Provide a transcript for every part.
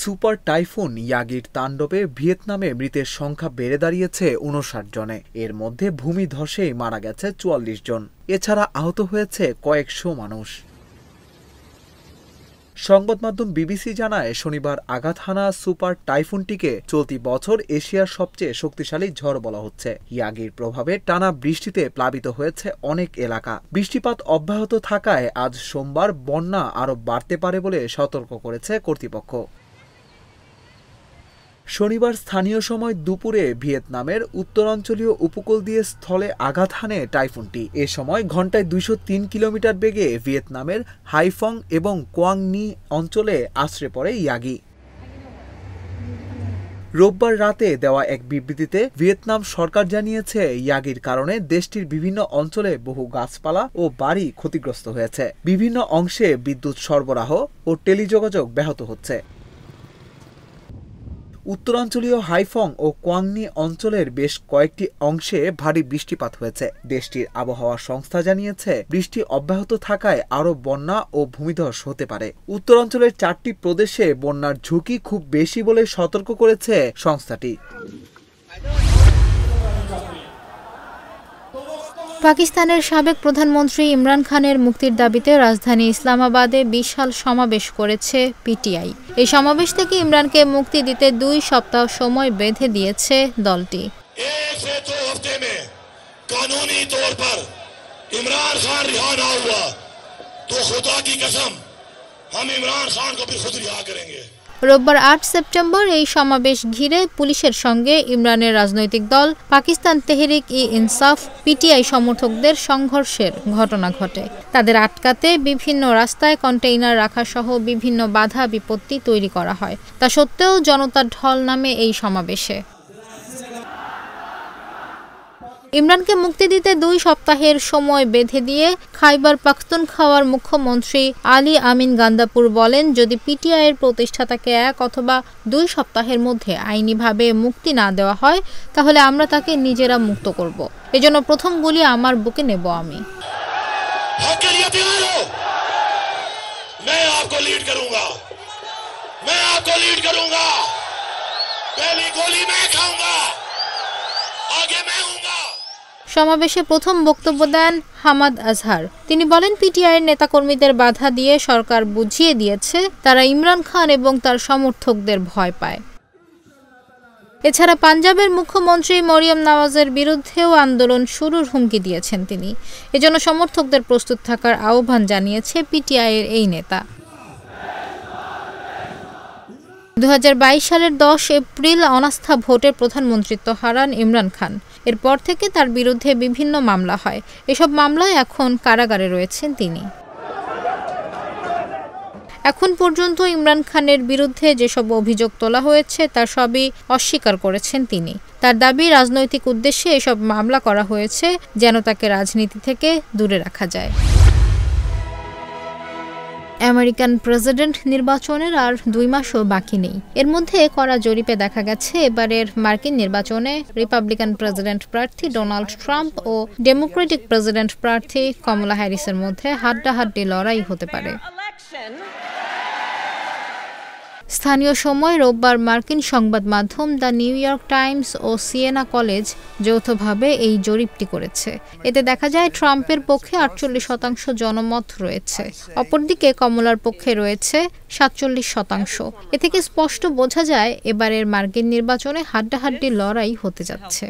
Super typhoon ইয়াগির তাণ্ডবে ভিয়েতনামে মৃতের সংখ্যা বেড়ে দাঁড়িয়েছে ৫৯ জনে। এর মধ্যে ভূমিধসেই মারা গেছে ৪৪ জন। এছাড়া আহত হয়েছে কয়েকশো মানুষ। সংবাদ মাধ্যম বিবিসি জানায়, শনিবার আঘাত হানা সুপার টাইফুনটিকে চলতি বছর এশিয়ার সবচেয়ে শক্তিশালী ঝড় বলা হচ্ছে। ইয়াগির প্রভাবে টানা বৃষ্টিতে প্লাবিত হয়েছে অনেক এলাকা। বৃষ্টিপাত অব্যাহত থাকায় আজ সোমবার বন্যা আরও বাড়তে পারে বলে সতর্ক করেছে কর্তৃপক্ষ। শনিবার স্থানীয় সময় দুপুরে ভিয়েতনামের উত্তরাঞ্চলীয় উপকূল দিয়ে স্থলে আঘাত হানে টাইফুনটি। এ সময় ঘণ্টায় ২০৩ কিলোমিটার বেগে ভিয়েতনামের হাইফং এবং কোয়াং নি অঞ্চলে আছড়ে পড়ে ইয়াগি। রোববার রাতে দেওয়া এক বিবৃতিতে ভিয়েতনাম সরকার জানিয়েছে, ইয়াগির কারণে দেশটির বিভিন্ন অঞ্চলে বহু গাছপালা ও বাড়ি ক্ষতিগ্রস্ত হয়েছে। বিভিন্ন অংশে বিদ্যুৎ সরবরাহ ও টেলিযোগাযোগ ব্যাহত হচ্ছে। উত্তরাঞ্চলীয় হাইফং ও কোয়াংনি অঞ্চলের বেশ কয়েকটি অংশে ভারী বৃষ্টিপাত হয়েছে। দেশটির আবহাওয়া সংস্থা জানিয়েছে, বৃষ্টি অব্যাহত থাকায় আরও বন্যা ও ভূমিধস হতে পারে। উত্তরাঞ্চলের ৪টি প্রদেশে বন্যার ঝুঁকি খুব বেশি বলে সতর্ক করেছে সংস্থাটি। পাকিস্তানের সাবেক প্রধানমন্ত্রী ইমরান খানের মুক্তির দাবিতে রাজধানী ইসলামাবাদে বিশাল সমাবেশ করেছে পিটিআই। এই সমাবেশ থেকে ইমরানকে মুক্তি দিতে ২ সপ্তাহ সময় বেঁধে দিয়েছে দলটি। ইমরান খান রিহা না হুয়া তো খুদা কি কসম হাম ইমরান খান কো ফির খুদ রিহা করেंगे। রোববার ৮ সেপ্টেম্বর এই সমাবেশ ঘিরে পুলিশের সঙ্গে ইমরানের রাজনৈতিক দল পাকিস্তান তেহরিক-ই-ইনসাফ পিটিআই সমর্থকদের সংঘর্ষের ঘটনা ঘটে। তাদের আটকাতে বিভিন্ন রাস্তায় কন্টেইনার রাখা সহ বিভিন্ন বাধা বিপত্তি তৈরি করা হয়। তা সত্ত্বেও জনতার ঢল নামে এই সমাবেশে। ইমরানকে মুক্তি দিতে ২ সপ্তাহের সময় বেঁধে দিয়ে খাইবার পাখতুনখাওয়ার মুখ্যমন্ত্রী আলী আমিন গান্দাপুর বলেন, যদি পিটিআইয়ের প্রতিষ্ঠাতাকে ১ অথবা ২ সপ্তাহের মধ্যে আইনিভাবে মুক্তি না দেওয়া হয়, তাহলে আমরা তাকে নিজেরা মুক্ত করব। এজন্য প্রথম গুলি আমার বুকে নেব আমি। সমাবেশে প্রথম বক্তব্য দেন হামাদ আজহার। তিনি বলেন, পিটিআইয়ের নেতাকর্মীদের বাধা দিয়ে সরকার বুঝিয়ে দিয়েছে তারা ইমরান খান এবং তার সমর্থকদের ভয় পায়। এছাড়া পাঞ্জাবের মুখ্যমন্ত্রী মরিয়ম নওয়াজের বিরুদ্ধেও আন্দোলন শুরুর হুমকি দিয়েছেন তিনি। এজন্য সমর্থকদের প্রস্তুত থাকার আহ্বান জানিয়েছে পিটিআইয়ের এই নেতা। ২০২২ সালের ১০ এপ্রিল অনাস্থা ভোটে প্রধানমন্ত্রিত্ব হারান ইমরান খান। এরপর থেকে তার বিরুদ্ধে বিভিন্ন মামলা হয়। এসব মামলায় এখন কারাগারে রয়েছেন তিনি। এখন পর্যন্ত ইমরান খানের বিরুদ্ধে যেসব অভিযোগ তোলা হয়েছে তার সবই অস্বীকার করেছেন তিনি। তার দাবি, রাজনৈতিক উদ্দেশ্যে এসব মামলা করা হয়েছে যেন তাকে রাজনীতি থেকে দূরে রাখা যায়। আমেরিকান প্রেসিডেন্ট নির্বাচনের আর ২ মাসও বাকি নেই। এর মধ্যে করা জরিপে দেখা গেছে, এবারের মার্কিন নির্বাচনে রিপাবলিকান প্রেসিডেন্ট প্রার্থী ডোনাল্ড ট্রাম্প ও ডেমোক্রেটিক প্রেসিডেন্ট প্রার্থী কমলা হ্যারিসের মধ্যে হাড্ডাহাড্ডি লড়াই হতে পারে। স্থানীয় সময় রোববার মার্কিন সংবাদ মাধ্যম দ্য নিউ ইয়র্ক টাইমস ও সিয়েনা কলেজ যৌথভাবে এই জরিপটি করেছে। এতে দেখা যায়, ট্রাম্পের পক্ষে ৪৮% জনমত রয়েছে, অপরদিকে কমলার পক্ষে রয়েছে ৪৭%। এ থেকে স্পষ্ট বোঝা যায় এবারের মার্কিন নির্বাচনে হাড্ডাহাড্ডি লড়াই হতে যাচ্ছে।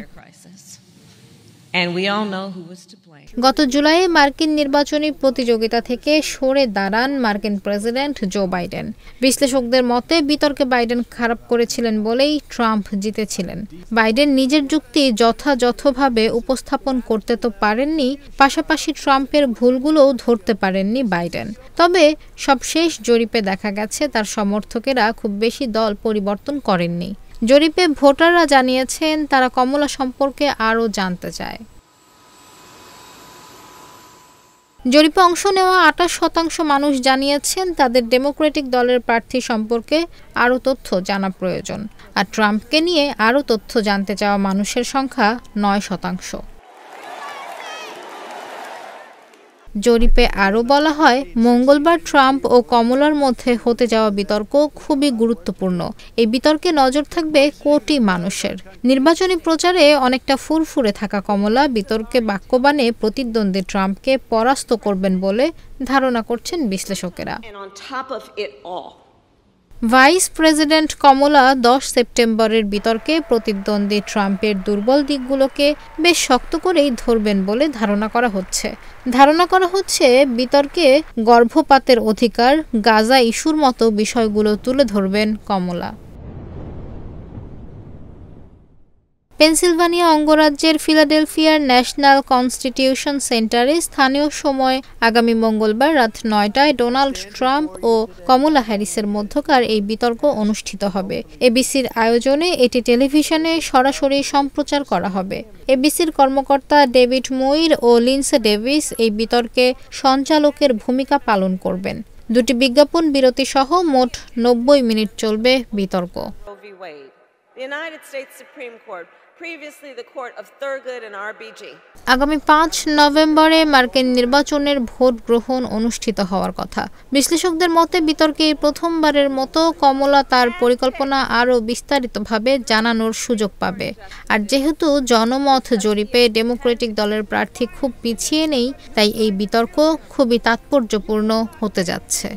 গত জুলাইয়ে মার্কিন নির্বাচনী প্রতিযোগিতা থেকে সরে দাঁড়ান মার্কিন প্রেসিডেন্ট জো বাইডেন। বিশ্লেষকদের মতে বিতর্কে বাইডেন খারাপ করেছিলেন বলেই ট্রাম্প জিতেছিলেন। বাইডেন নিজের যুক্তি যথাযথভাবে উপস্থাপন করতে তো পারেননি, পাশাপাশি ট্রাম্পের ভুলগুলোও ধরতে পারেননি বাইডেন। তবে সবশেষ জরিপে দেখা গেছে তার সমর্থকেরা খুব বেশি দল পরিবর্তন করেননি। জরিপে ভোটাররা জানিয়েছেন তারা কমলা সম্পর্কে আরও জানতে চায়। জরিপে অংশ নেওয়া ২৮% মানুষ জানিয়েছেন তাদের ডেমোক্রেটিক দলের প্রার্থী সম্পর্কে আরও তথ্য জানা প্রয়োজন, আর ট্রাম্পকে নিয়ে আরও তথ্য জানতে চাওয়া মানুষের সংখ্যা ৯%। জরিপে আরও বলা হয়, মঙ্গলবার ট্রাম্প ও কমলার মধ্যে হতে যাওয়া বিতর্ক খুবই গুরুত্বপূর্ণ। এই বিতর্কে নজর থাকবে কোটি মানুষের। নির্বাচনী প্রচারে অনেকটা ফুরফুরে থাকা কমলা বিতর্কে বাক্যবাণে প্রতিদ্বন্দ্বী ট্রাম্পকে পরাস্ত করবেন বলে ধারণা করছেন বিশ্লেষকেরা। ভাইস প্রেসিডেন্ট কমলা 10 সেপ্টেম্বরের বিতর্কে প্রতিদ্বন্দ্বী ট্রাম্পের দুর্বল দিকগুলোকে বেশ শক্ত করেই ধরবেন বলে ধারণা করা হচ্ছে বিতর্কে গর্ভপাতের অধিকার, গাজা ইস্যুর মতো বিষয়গুলো তুলে ধরবেন কমলা। পেনসিলভানিয়া অঙ্গরাজ্যের ফিলাডেলফিয়ার ন্যাশনাল কনস্টিটিউশন সেন্টারে স্থানীয় সময় আগামী মঙ্গলবার রাত 9টায় ডোনাল্ড ট্রাম্প ও কমলা হ্যারিসের মধ্যকার এই বিতর্ক অনুষ্ঠিত হবে। এবিসির আয়োজনে এটি টেলিভিশনে সরাসরি সম্প্রচার করা হবে। এবিসির কর্মকর্তা ডেভিড মুইর ও লিন্ডসে ডেভিস এই বিতর্কে সঞ্চালকের ভূমিকা পালন করবেন। দুটি বিজ্ঞাপন বিরতি সহ মোট 90 মিনিট চলবে বিতর্ক। আগামী 5 নভেম্বরে মার্কিন নির্বাচনের ভোট গ্রহণ অনুষ্ঠিত হওয়ার কথা। বিশ্লেষকদের মতে বিতর্কে প্রথমবারের মতো কমলা তার পরিকল্পনা আরও বিস্তারিতভাবে জানানোর সুযোগ পাবে। আর যেহেতু জনমত জরিপে ডেমোক্রেটিক দলের প্রার্থী খুব পিছিয়ে নেই, তাই এই বিতর্ক খুবই তাৎপর্যপূর্ণ হতে যাচ্ছে।